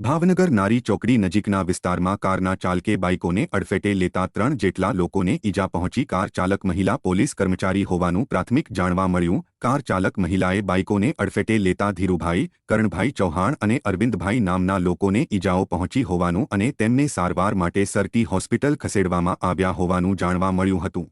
ભાવનગર નારી ચોકડી નજીકના વિસ્તારમાં કારના ચાલકે બાઇકોને અડફેટે લેતા 3 જેટલા લોકોને ઈજા પહોંચી। કાર ચાલક મહિલા પોલીસ કર્મચારી હોવાનું પ્રાથમિક જાણવા મળ્યું। કાર ચાલક મહિલાએ બાઇકોને અડફેટે લેતા ધીરુભાઈ, કરણભાઈ ચૌહાણ અને અરવિંદભાઈ નામના લોકોને ઈજાઓ પહોંચી હોવાનું અને તેમને સારવાર માટે સરટી હોસ્પિટલ ખસેડવામાં આવ્યા હોવાનું જાણવા મળ્યું હતું।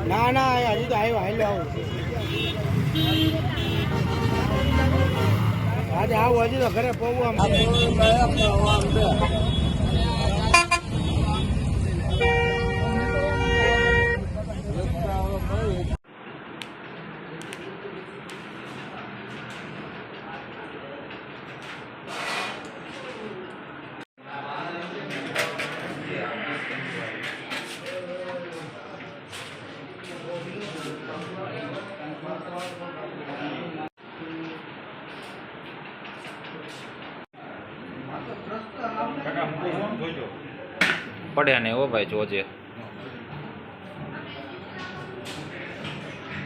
ના ના હજી તો આવ્યો હાલ્યો આજે આવું હજી તો ઘરે પહોંચવા પડ્યા ને ઓ ભાઈ જોજે।